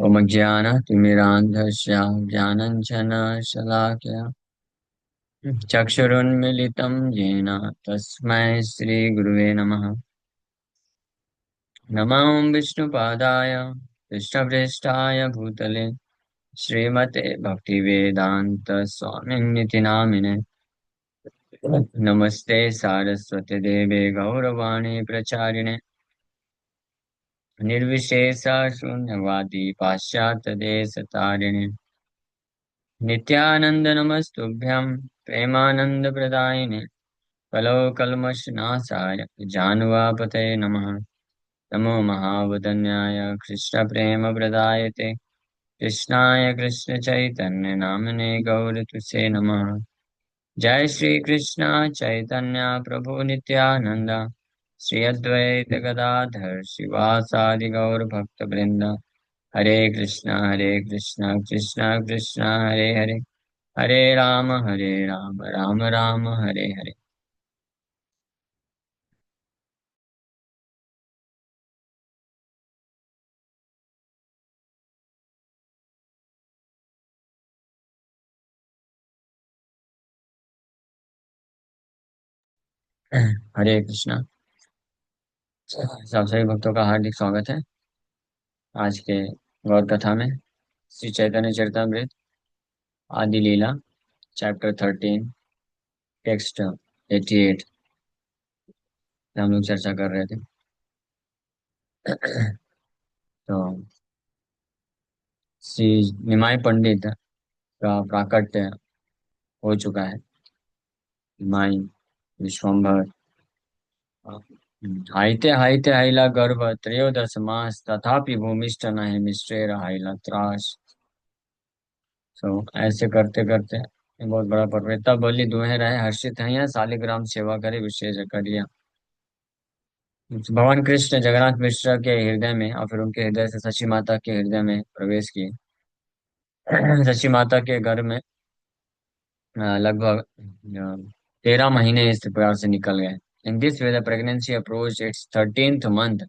ओम ज्ञानतिमिरान्धस्य ज्ञानाञ्जनशलाकया चक्षुरुन्मीलितं येन तस्मै श्रीगुरुवे नमः। नमो विष्णुपादाय कृष्णप्रेष्ठाय भूतले श्रीमते भक्तिवेदान्तस्वामिनिति नामिने। नमस्ते सारस्वती देवे गौरवाणी प्रचारिणे निर्विशेष शून्यवादी पाश्चात्यदेशतारिणे नित्यानंद नमस्तुभ्यं प्रेमानंद प्रदायिने कलौ कल्मषनाशाय जानुवापतये नमः। नमो महावदन्याय कृष्ण प्रदायते कृष्णाय कृष्ण चैतन्य नामने गौरतुसे नमः। जय श्री कृष्ण चैतन्य प्रभु नित्यानंद श्री अद्वैत गदाधर शिवासादि गौर भक्त वृंद। हरे कृष्ण कृष्ण कृष्ण हरे हरे, हरे राम राम राम हरे हरे। हरे कृष्णा। सब सभी भक्तों का हार्दिक स्वागत है आज के गौर कथा में। श्री चैतन्य चरितमृत आदि लीला चैप्टर 13 टेक्स्ट 88 हम लोग चर्चा कर रहे थे। तो श्री निमाय पंडित का प्राकट्य हो चुका है। निमाई विश्वम्भर हाइते हाइते हाइला गर्भ त्रयोदश मास तथापि भूमिष्ठ नहीं मिश्रेर हाइला त्रास। तो ऐसे करते करते ये बहुत बड़ा पर्व है। तब बोली दुहे रहे हर्षित हैं शालिग्राम सेवा करे विशेष करिया। भगवान कृष्ण जगन्नाथ मिश्र के हृदय में और फिर उनके हृदय से शची माता के हृदय में प्रवेश किए। शची माता के घर में लगभग 13 महीने इस प्रकार से निकल गए। In this way the pregnancy approach it's 13th month,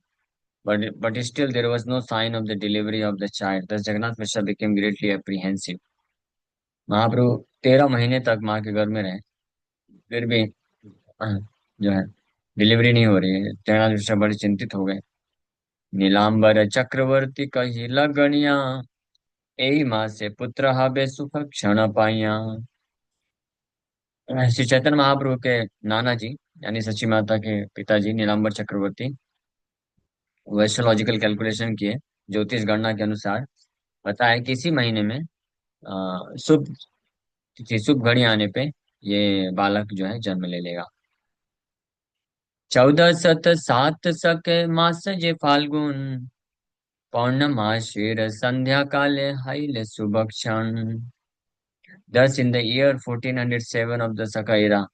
but still there was no sign of the delivery of the child. Thus Jagannath Mishra became greatly apprehensive. महाप्रभु 13 महीने तक माँ के गर्भ में रहे, फिर भी जो है डिलीवरी नहीं हो रही है। जगन्नाथ मिश्र बड़े चिंतित हो गए। नीलांबर चक्रवर्ती कही लगनिया एहि माँ से पुत्र हबे सुख क्षण पाइया। श्री चैतन्य महाप्रभु के नाना जी यानी सची माता के पिताजी नीलांबर चक्रवर्ती एस्ट्रोलॉजिकल कैलकुलेशन किए, ज्योतिष गणना के अनुसार बताया कि इसी महीने में शुभ तिथि शुभ घड़ी आने पे ये बालक जो है जन्म ले लेगा। 1407 सके मास जे फाल्गुन पौर्णमासीर संध्या काले हाइले शुभ क्षण। Thus, in the year 1407 of the Saka era,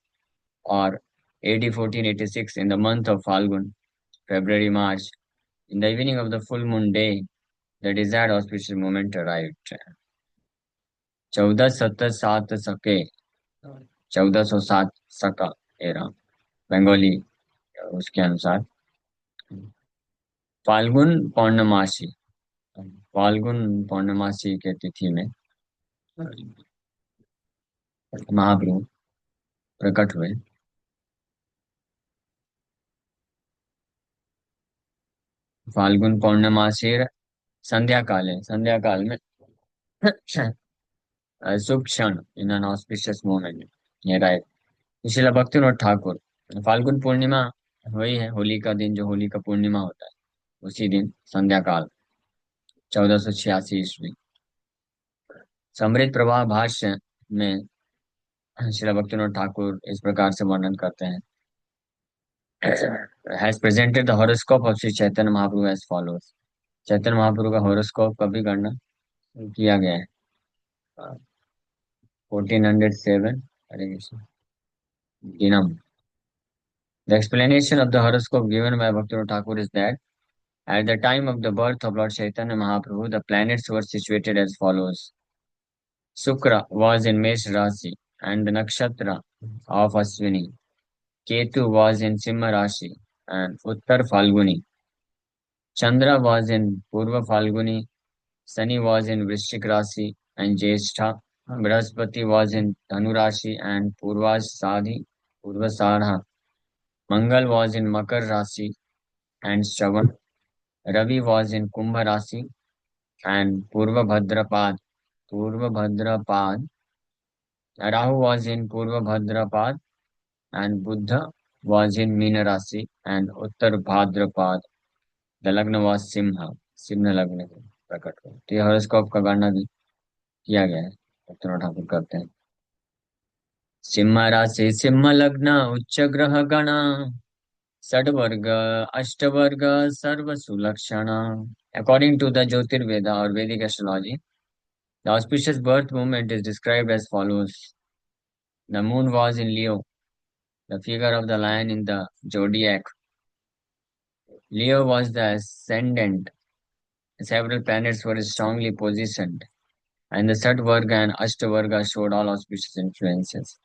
or AD 1486, in the month of Falgun, February, March, in the evening of the full moon day, the desired auspicious moment arrived. 1407 सके, 1407 सका एरा बंगाली उसके अनुसार फाल्गुन पौर्णमासी, फाल्गुन पौर्णमासी के तिथि में महाप्रभु प्रकट हुए। फाल्गुन पौर्णमासी संध्या काल है, संध्या काल में शुभ क्षण इन एन ऑस्पिशियस मोमेंट ये राइट। इसलिए भक्तिनाथ ठाकुर फाल्गुन पूर्णिमा वही है, होली का दिन जो होली का पूर्णिमा होता है उसी दिन संध्या काल 1486 ईस्वी। समृद्ध प्रवाह भाष्य में श्रील भक्तिनाथ ठाकुर इस प्रकार से वर्णन करते हैं। Has presented the horoscope of Shri Chaitanya Mahaprabhu as follows. Chaitanya Mahaprabhu का हॉरोस्कोप का भी गणना किया गया है। 1407 हरे Krishna दिनम। The explanation of the horoscope given by Bhaktivinoda Thakur is that at the time of the birth of Lord Chaitanya Mahaprabhu, the planets were situated as follows. Shukra was in Mesh Rasi and the nakshatra of Aswini. Ketu was in Simha Rashi and Uttar Falguni. Chandra was in Purva Falguni Sunny was in Vrishchik Rasi and Jyeshtha. Brihaspati was in Dhanu Rasi and Purvasadha. Mangal was in Makar Rasi and Shravan. Ravi was in Kumbha Rasi and Purva Bhadrapad. Rahu was in Purva Bhadrapad and Buddha was in Meena Rasi and Uttar Bhadrapad. The Lagna was Singh लग्न को प्रकट हो, तो ये horoscope का गणना भी किया गया है। रत्ना ठाकुर करते हैं। सिंह राशि सिंह लग्न उच्च ग्रह गण षडवर्ग अष्टवर्ग सर्व सुलक्षण। According to the Jyotirveda or Vedic astrology, the auspicious birth moment is described as follows. The moon was in Leo, the figure of the lion in the zodiac. Leo was the ascendant. Several planets were strongly positioned, and the Satvarga and Ashtavarga showed all auspicious influences.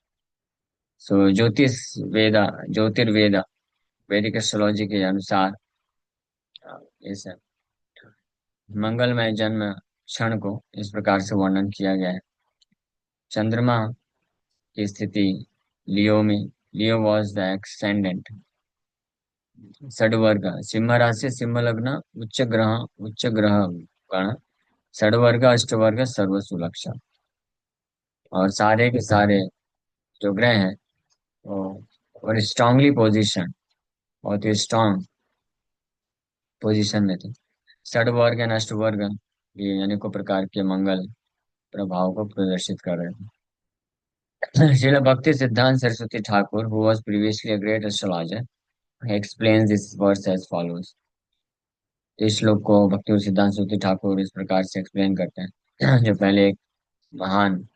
So, Jyotirveda, वैदिक astrology के अनुसार इस मंगलमय जन्म क्षण को इस प्रकार से वर्णन किया गया है। चंद्रमा की स्थिति लियो में, लियो वॉज द एक्सेंडेंट। षडवर्ग सिंह राशि सिंह लग्न उच्च ग्रह गण षडवर्ग अष्टवर्ग सर्व सुलक्षा। और सारे के सारे जो ग्रह हैं वो और स्ट्रांगली पोजिशन, बहुत ही स्ट्रांग पोजिशन में थे। षडवर्ग एंड अष्टवर्ग ये अनेकों प्रकार के मंगल प्रभाव को प्रदर्शित कर रहे थे। श्रील भक्ति सिद्धांत Saraswati Thakur, who was previously a great astrologer, explains this verse as follows. इस श्लोक को भक्ति सिद्धांत सरस्वती ठाकुर इस प्रकार से एक्सप्लेन करते हैं, जो पहले एक महान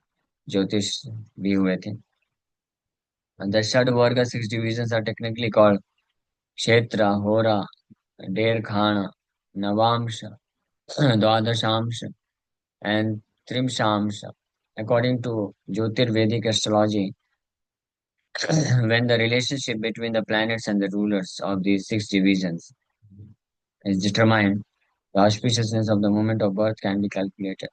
ज्योतिष भी हुए थे। The Shadvarga 6 divisions are technically called Kshetra, Hora, Derkhana, Navamsha, Dwadashamsha, and Trimshamsha. According to Jyotirvedic astrology, when the relationship between the planets and the rulers of these 6 divisions is determined, the auspiciousness of the moment of birth can be calculated.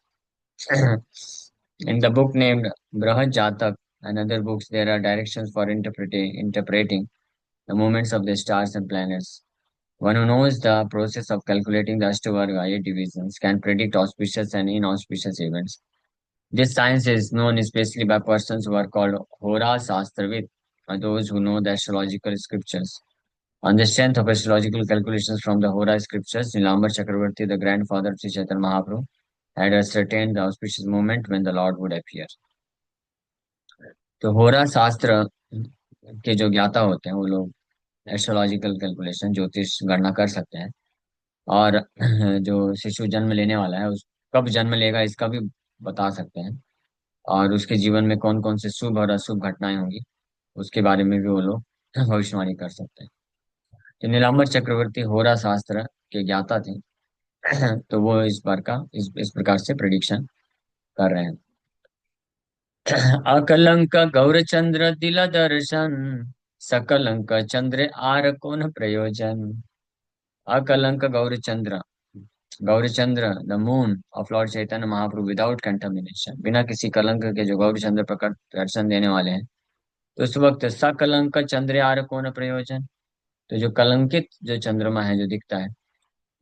In the book named Brahad Jatak and other books, there are directions for interpreting the movements of the stars and planets. One who knows the process of calculating the Ashtavarga 8 divisions can predict auspicious and inauspicious events. This science is known especially by persons who are called Hora Sastravid, or those who know the astrological scriptures. On the strength of astrological calculations from the Hora scriptures, Nilambar Chakravarti, the grandfather of Sri Chaitanya Mahaprabhu, had ascertained the auspicious moment when the Lord would appear. तो होरा शास्त्र के जो ज्ञाता होते हैं वो लोग एस्ट्रोलॉजिकल कैलकुलेशन ज्योतिष गणना कर सकते हैं, और जो शिशु जन्म लेने वाला है उस कब जन्म लेगा इसका भी बता सकते हैं, और उसके जीवन में कौन कौन से शुभ और अशुभ घटनाएं होंगी उसके बारे में भी वो लोग भविष्यवाणी कर सकते हैं। तो नीलांबर चक्रवर्ती होरा शास्त्र के ज्ञाता थे, तो वो इस प्रकार से प्रिडिक्शन कर रहे हैं। अकलंक गौरचंद्र दिल दर्शन सकलंक चंद्र आर कौन प्रयोजन। अकलंक Gaurachandra, Gaurachandra the moon of lord Chaitanya Mahaprabhu without contamination, बिना किसी कलंक के जो गौरचंद्र प्रकट दर्शन देने वाले हैं, तो उस वक्त सकलंक चंद्र आर कौन प्रयोजन, तो जो कलंकित जो चंद्रमा है जो दिखता है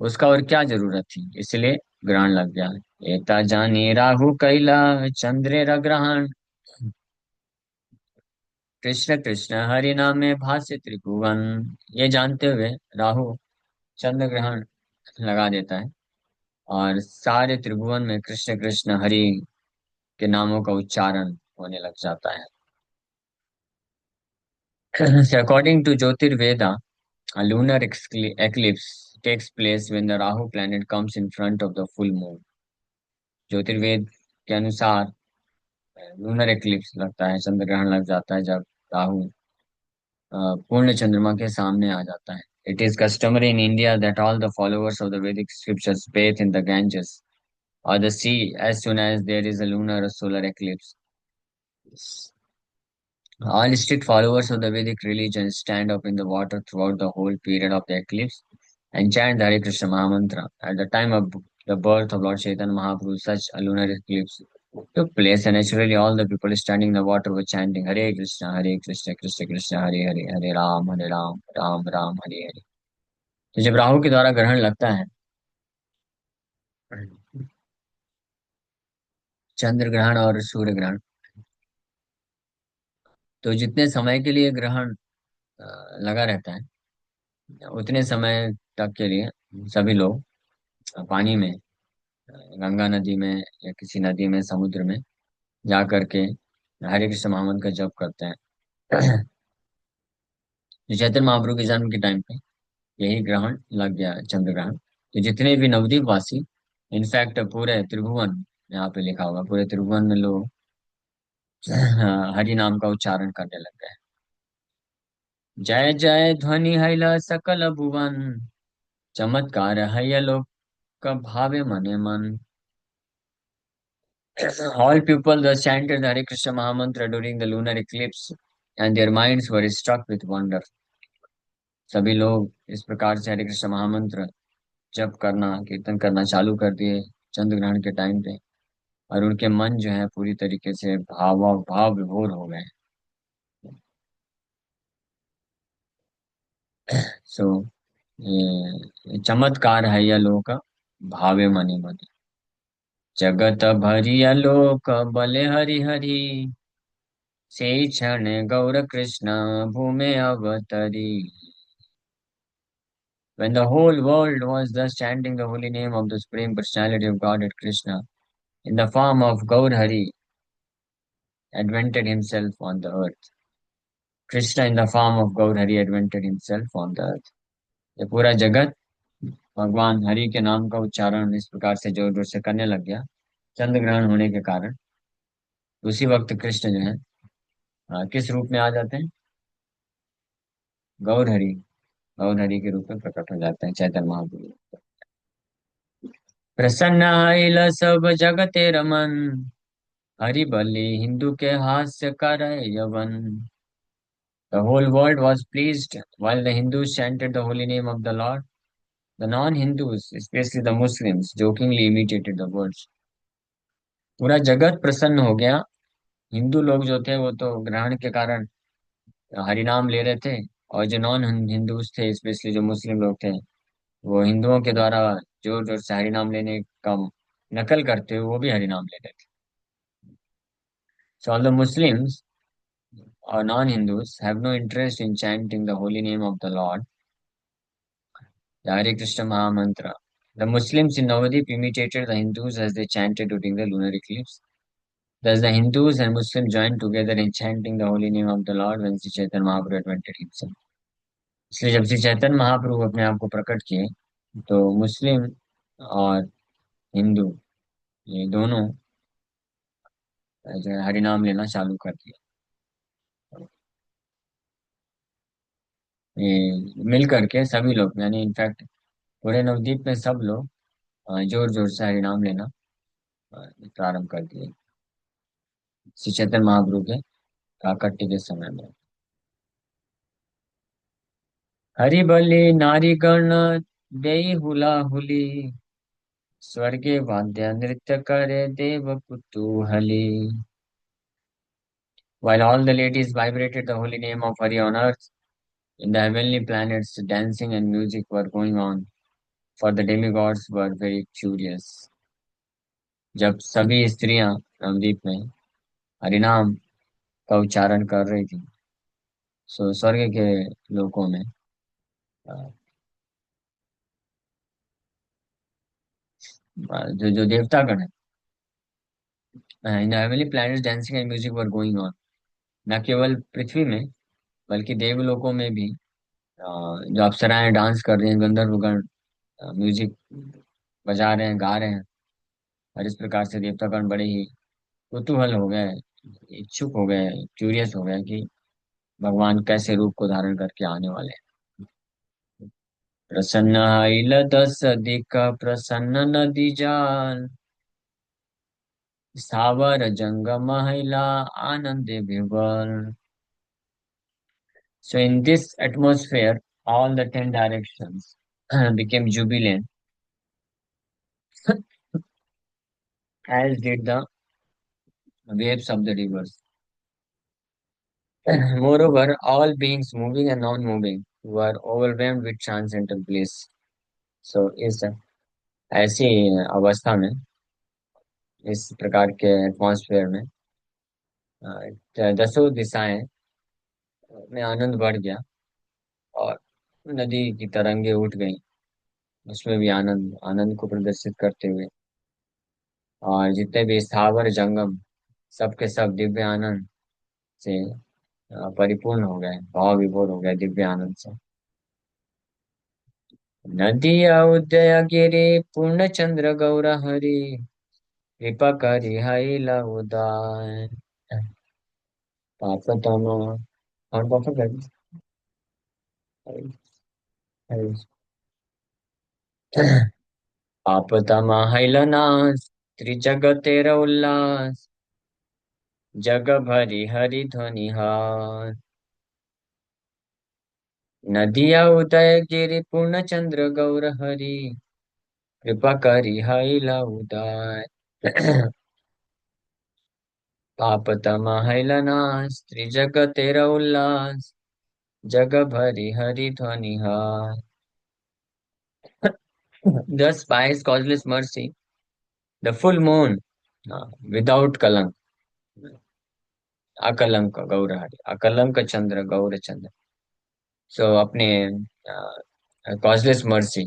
उसका और क्या जरूरत थी, इसलिए ग्रहण लग गया। एता जानी राहु कैला चंद्र ग्रहण, कृष्ण कृष्ण हरि नाम में भाष्य त्रिभुवन। ये जानते हुए राहु चंद्र ग्रहण लगा देता है और सारे त्रिभुवन में कृष्ण कृष्ण हरि के नामों का उच्चारण होने लग जाता है। According to Jyotirveda, a lunar eclipse takes place when the Rahu planet comes in front of the full moon. ज्योतिर्वेद के अनुसार लूनर एक्लिप्स लगता है, चंद्र ग्रहण लग जाता है जब राहु पूर्ण चंद्रमा के सामने आ जाता है। It is customary in India that all the followers of the Vedic scriptures bathe in the Ganges or the sea as soon as there is a lunar or solar eclipse. All strict followers of the Vedic religion stand up in the water throughout the whole period of the eclipse and chant the Hare Krishna Mahamantra. At the time of the birth of Lord Chaitanya Mahaprabhu, such a lunar eclipse took place, and naturally all the people standing in the water were chanting Hare Krishna, Krishna Krishna, Hare Hare, Hare Ram, Ram Ram, Hare Hare. तो जब राहु के द्वारा ग्रहण लगता है, चंद्र ग्रहण और सूर्य ग्रहण, तो जितने समय के लिए ग्रहण लगा रहता है, उतने समय तक के लिए सभी लोग पानी में, गंगा नदी में या किसी नदी में, समुद्र में जा करके हरे कृष्ण महामंत्र का जप करते हैं। तो चैतन्य महाप्रभु के जन्म के टाइम पे यही ग्रहण लग गया, चंद्र ग्रहण। तो जितने भी नवद्वीप वासी, इनफैक्ट पूरे त्रिभुवन, यहाँ पे लिखा होगा, पूरे त्रिभुवन में लोग हरि नाम का उच्चारण करने लग गए। जय जय ध्वनि हैला सकल भुवन, चमत्कार है लोक भावे मने मन। All people thus chanted the Hare Krishna Mahamantra during the lunar eclipse, and their minds were struck with wonder. सभी लोग इस प्रकार से हरे कृष्ण महामंत्र जप करना, कीर्तन करना चालू कर दिए चंद्र ग्रहण के टाइम पे, और उनके मन जो है पूरी तरीके से भाव विभोर हो गए। सो ये चमत्कार है यह लोक भावे मने मने, जगत भरिया लोक बले हरि हरि, से क्षण गौर Krishna भूमे अवतरी। When the whole world was thus chanting the holy name of the Supreme Personality of Godhead Krishna, in the form of Gaur Hari, advented himself on the earth. Krishna in the form of Gaur Hari advented himself on the earth. ये पूरा जगत भगवान हरि के नाम का उच्चारण इस प्रकार से जोर जोर से करने लग गया चंद्र ग्रहण होने के कारण। उसी वक्त कृष्ण जो है किस रूप में आ जाते हैं? गौर हरि, गौर हरि के रूप में प्रकट हो जाते हैं चैतन्य महाप्रभु। प्रसन्न आइल सब जगते रमन, हरि बलि हिंदू के हास्य कर यवन। The whole world was pleased while the Hindus chanted the holy name of the Lord. The non-Hindus, especially the Muslims, jokingly imitated the words. पूरा जगत प्रसन्न हो गया। हिंदू लोग जो थे वो तो ग्रहण के कारण हरि नाम ले रहे थे, और जो नॉन हिंदूज थे, स्पेशली जो मुस्लिम लोग थे, वो हिंदुओं के द्वारा जोर जोर से हरि नाम लेने का नकल करते हुए वो भी हरि नाम ले रहे थे। So all the Muslims or non-Hindus have no interest in chanting the holy name of the Lord, the Hare Krishna Mahamantra. The Muslims in Navadip imitated the Hindus as they chanted during the lunar eclipse. Thus the Hindus and Muslims joined together in chanting the holy name of the Lord when Sri Chaitanya Mahaprabhu advented himself. इसलिए जब श्री चैतन्य महाप्रभु अपने आप को प्रकट किए, तो मुस्लिम और हिंदू, ये दोनों जो है हरि नाम लेना चालू कर दिया। ये मिल करके सभी लोग, यानी इनफैक्ट पूरे नवद्वीप में सब लोग जोर जोर से हरि नाम लेना प्रारंभ कर दिए श्री चैतन्य महाप्रभु के प्राकट्य के समय में। हरि बलि नारी गण देई हुला हुली, स्वर्गे वाद्य नृत्य करे देव कुतूहली। While all the ladies vibrated the holy name of Hari on earth, in the heavenly planets dancing and music were going on, for the demigods were very curious. जब सभी स्त्रियां नवद्वीप में हरिनाम का उच्चारण कर रही थी, सो स्वर्ग के लोकों में जो जो देवतागण है, इन heavenly planets dancing and music were going on, न केवल पृथ्वी में बल्कि देवलोकों में भी जो अप्सराएं डांस कर रही हैं, गंधर्वगण म्यूजिक बजा रहे हैं, गा रहे हैं। और इस प्रकार से देवतागण बड़े ही कुतूहल हो गए, इच्छुक हो गए, क्यूरियस हो गए कि भगवान कैसे रूप को धारण करके आने वाले हैं। प्रसन्न इल दस दिक प्रसन्न नदी जाल, स्थावर जंगम महिला आनंदे विवल। So in this atmosphere, all the 10 directions became jubilant. as did the waves of the rivers. Moreover, all beings moving and non-moving were overwhelmed with transcendental bliss. So इस ऐसी अवस्था में, इस प्रकार के एटमॉस्फेयर में दसों दिशाएं में आनंद बढ़ गया, और नदी की तरंगे उठ गई, उसमें भी आनंद आनंद को प्रदर्शित करते हुए, और जितने भी स्थावर जंगम सब के सब दिव्य आनंद से परिपूर्ण हो गए, भाव विभोर हो गए दिव्य आनंद से। नदिया उदय गिरी पूर्ण चंद्र गौर हरि कृपा करी हैला उदाय पापतम और पापा कर पापतम हैलनाश त्रिजगतेर उल्लास जग भरी हरि ध्वनि हार नदिया उदय गिरि पूर्ण चंद्र गौर हरि कृपा करी हैला उदाय पाप तमहैलनाश त्रिजगतेर उल्लास जग भरी हरि ध्वनि हार। Thus by his causeless mercy, the full moon, without kalank, Akalanka गौर हरि, अकलंक चंद्र गौर चंद्र, सो अपने कॉजलेस मर्सी,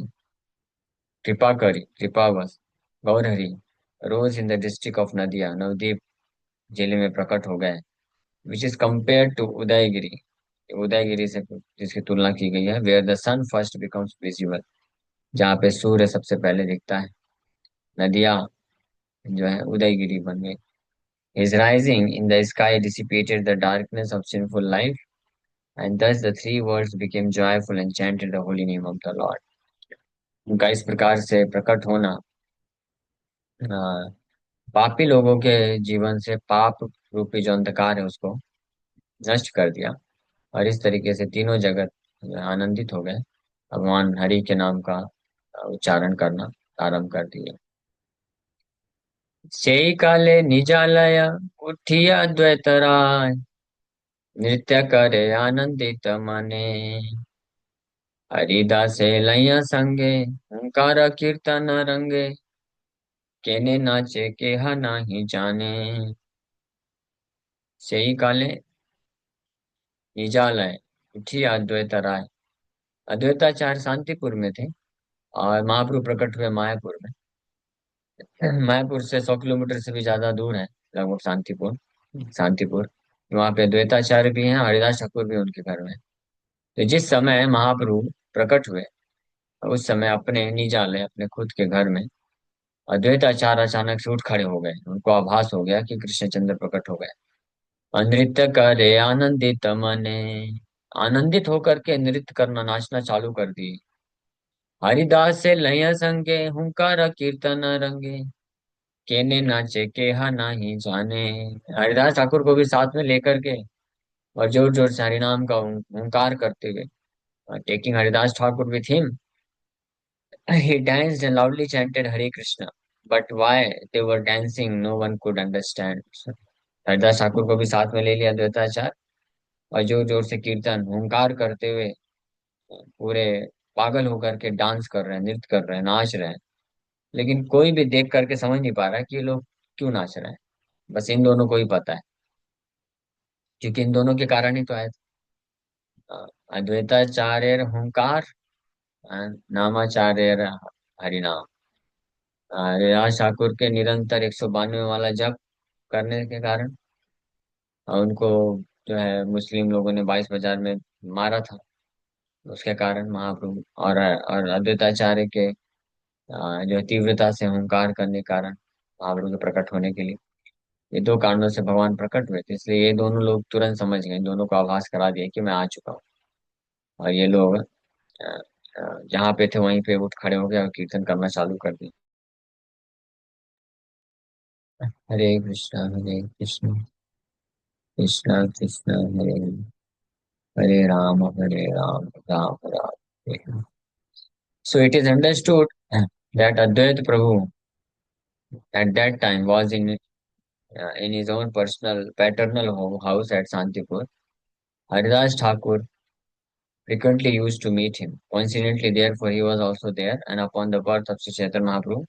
कृपा करी कृपावश, Gaur Hari rose in the district of Nadia, Nabadwip जिले में प्रकट हो गए, which is compare to Udayagiri, Udayagiri से जिसकी तुलना की गई है, where the sun first becomes visible, जहाँ पे सूर्य सबसे पहले दिखता है, नदियाँ जो है उदयगिरी बन गई। His rising in the sky dissipated the darkness of sinful life, and thus the three worlds became joyful and chanted the holy name of the Lord. उनका इस प्रकार से प्रकट होना पापी लोगों के जीवन से पाप रूपी जो अंधकार है उसको नष्ट कर दिया, और इस तरीके से तीनों जगत आनंदित हो गए, भगवान हरि के नाम का उच्चारण करना आरंभ कर दिया। सेई काले निजालय उठिया द्वैतराय नृत्य करे आनंदित मने हरिदासे लैया संगे ओंकार कीर्तन रंगे केने नाचे केहा नाही जाने। सेई काले निजालय उठिया अद्वैत राय, अद्वैताचार्य शांतिपुर में थे, और महाप्रभु प्रकट हुए मायापुर में। मायापुर से 100 किलोमीटर से भी ज्यादा दूर है लगभग शांतिपुर, शांतिपुर। वहाँ पे द्वैताचार्य भी हैं, हरिदास ठाकुर भी उनके घर में। तो जिस समय महाप्रभु प्रकट हुए, उस समय अपने निजालय, अपने खुद के घर में अद्वैताचार्य अचानक से उठ खड़े हो गए, उनको आभास हो गया कि कृष्णचंद्र प्रकट हो गए। और नृत्य करे आनंदित मने, आनंदित होकर के नृत्य करना, नाचना चालू कर दिए। हरिदास से लय संगे हुंकार कीर्तन रंगे केने नाचे केहा नाही जाने। हरिदास ठाकुर को भी साथ में लेकर के और जोर जोर से हरिनाम का हुंकार करते हुए, taking Haridas Thakur with him, he danced and loudly chanted Hare Krishna, but why they were dancing no one could understand. Haridas Thakur को भी साथ में ले लिया द्वैताचार्य, और जोर जोर से कीर्तन हुंकार करते हुए पूरे पागल होकर के डांस कर रहे हैं, नृत्य कर रहे हैं, नाच रहे हैं। लेकिन कोई भी देख करके समझ नहीं पा रहा है कि ये लोग क्यों नाच रहे हैं, बस इन दोनों को ही पता है, क्योंकि इन दोनों के कारण ही तो आए थे। अद्वैताचार्य हुंकार, नामाचार्य हरिनाम। हरिदास ठाकुर के निरंतर 192 वाला जप करने के कारण उनको जो है मुस्लिम लोगों ने 22 बाजार में मारा था, उसके कारण महाप्रभु और अद्वैताचार्य के जो तीव्रता से हुंकार करने के कारण महाप्रभु के प्रकट होने के लिए, ये दो कारणों से भगवान प्रकट हुए थे, इसलिए ये दोनों लोग तुरंत समझ गए, दोनों को आभास करा दिया कि मैं आ चुका हूँ। और ये लोग जहाँ पे थे वहीं पे उठ खड़े हो गए और कीर्तन करना चालू कर दिया। हरे कृष्ण कृष्ण कृष्ण हरे हरे, हरे Ram Ram Ram Hare Hare. So it is understood that Advait Prabhu at that time was in his own personal paternal house at Santipur. Haridas Thakur frequently used to meet him. Coincidentally, therefore, he was also there, and upon the birth of Sri Chaitanya Mahaprabhu,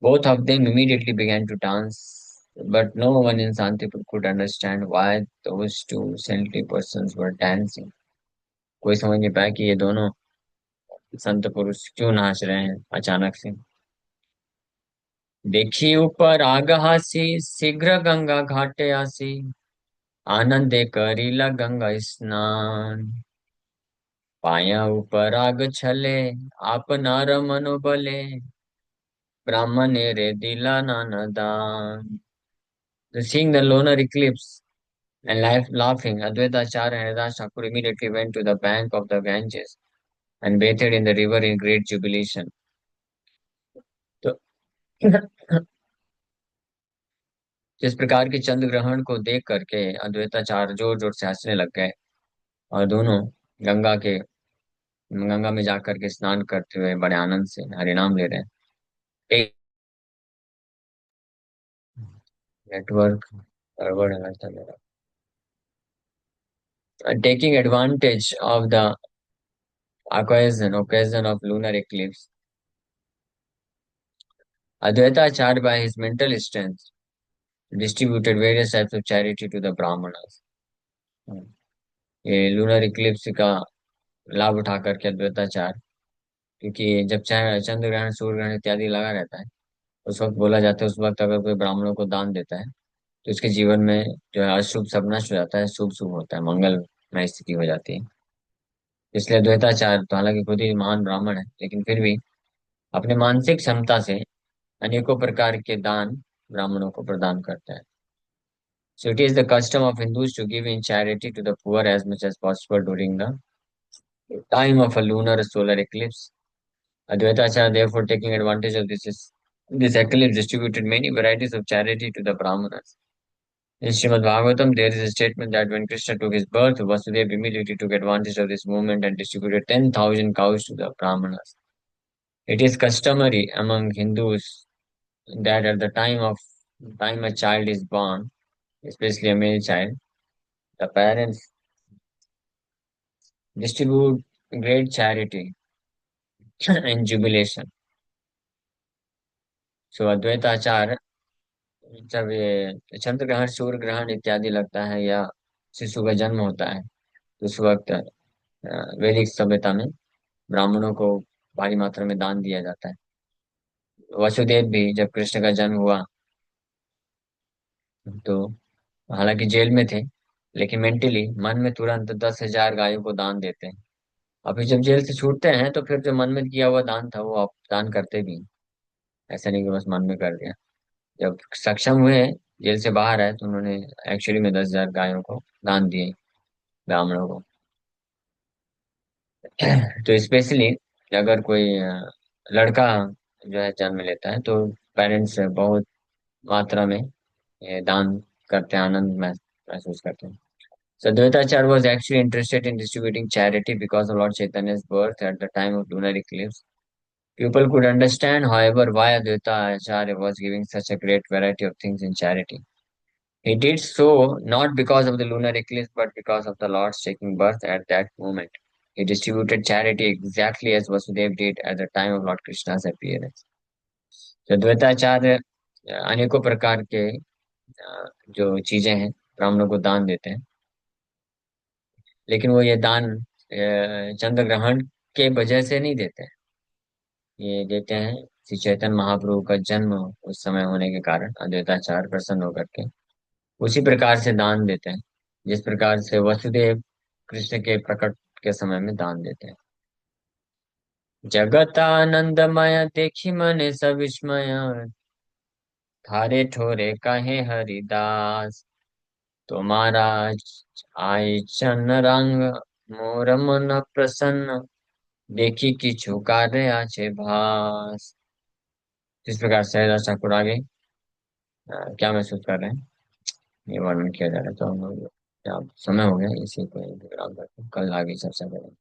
both of them immediately began to dance. But no one in Santipur could understand why those two saintly persons were dancing. कोई समझ नहीं पाया कि ये दोनों संत पुरुष क्यों नाच रहे हैं अचानक से। देखी ऊपर आग हासी शीघ्र गंगा घाटे आसी आनंदे करीला गंगा स्नान पाया ऊपर आग छले आप नार मनोबले ब्राह्मणे रे दिला नाना दान। Seeing the lunar eclipse and laughing, Advaita Acharya and Haridas Thakur immediately went to the bank of the Ganges and bathed in the river in great jubilation. तो जिस प्रकार के चंद्र ग्रहण को देख करके अद्वैताचार्य जोर जोर से हंसने लग गए और दोनों गंगा के गंगा में जाकर के स्नान करते हुए बड़े आनंद से हरिनाम ले रहे हैं। नेटवर्क गड़बड़ है लगता है मेरा। Taking advantage of the occasion of lunar eclipse, Advaita Acharya by his mental strength distributed various types of charity to the brahmanas. ये लूनर इक्लिप्स का लाभ उठा करके अद्वैताचार्य, क्योंकि जब चाहे चंद्र ग्रहण सूर्य ग्रहण इत्यादि लगा रहता है, उस वक्त बोला जाता है उस वक्त अगर कोई ब्राह्मणों को दान देता है तो उसके जीवन में जो है अशुभ सब नष्ट हो जाता है, शुभ शुभ होता है, मंगलमय स्थिति हो जाती है। इसलिए द्वैताचार्य तो हालांकि खुद ही महान ब्राह्मण है, लेकिन फिर भी अपने मानसिक क्षमता से अनेकों प्रकार के दान ब्राह्मणों को प्रदान करता है। So it is the custom of Hindus to give in charity to the poor as much as possible during the time of a lunar or solar eclipse. Advaita Acharya, therefore, taking advantage of this eclipse, distributed many varieties of charity to the Brahmanas. In Srimad Bhagavatam, there is a statement that when Krishna took his birth, Vasudeva immediately took advantage of this movement and distributed 10,000 cows to the Brahmanas. It is customary among Hindus that at the time a child is born, especially a male child, the parents distribute great charity and jubilation. So Advaita Acharya, जब ये चंद्र ग्रहण सूर्य ग्रहण इत्यादि लगता है या शिशु का जन्म होता है तो उस वक्त वैदिक सभ्यता में ब्राह्मणों को भारी मात्रा में दान दिया जाता है। वसुदेव भी जब कृष्ण का जन्म हुआ तो हालांकि जेल में थे, लेकिन मेंटली मन में तुरंत 10,000 गायों को दान देते हैं। अभी जब जेल से छूटते हैं तो फिर जो मन में किया हुआ दान था वो आप दान करते भी हैं। ऐसा नहीं कि बस मन में कर दिया। जब सक्षम हुए, जेल से बाहर आए, तो उन्होंने एक्चुअली में 10,000 गायों को दान दिए ब्राह्मणों को। तो स्पेशली अगर कोई लड़का जो है जन्म लेता है तो पेरेंट्स बहुत मात्रा में ये दान करते हैं, आनंद महसूस करते हैं। So Dvaitacharya was actually interested in distributing charity because of Lord Chaitanya's birth at the time of lunar eclipse. People could understand, however, why Advaita Acharya was giving such a great variety of things in charity. He did so not because of the lunar eclipse, but because of the Lord's taking birth at that moment. He distributed charity exactly as Vasudeva did at the time of Lord Krishna's appearance. तो द्वैताचार्य अनेकों प्रकार के जो चीजें हैं ब्राह्मणों को दान देते हैं, लेकिन वो ये दान चंद्र ग्रहण के वजह से नहीं देते हैं। ये देते हैं श्री चैतन्य महाप्रभु का जन्म उस समय होने के कारण अद्वैताचार्य प्रसन्न होकर के उसी प्रकार से दान देते हैं जिस प्रकार से वसुदेव कृष्ण के प्रकट के समय में दान देते हैं। जगत आनंदमय देखी मने सब विस्मय थारे ठोरे कहे हरिदास तुम्हारा आय चन रंग मोर मन प्रसन्न देखी किछु कार्य आचे भास। इस प्रकार से हरिदास ठाकुर आगे क्या महसूस कर रहे हैं ये वर्णन किया जा रहा है। तो हम लोग, क्या समय हो गया, इसी को विराम करते हैं, कल आगे चर्चा करेंगे।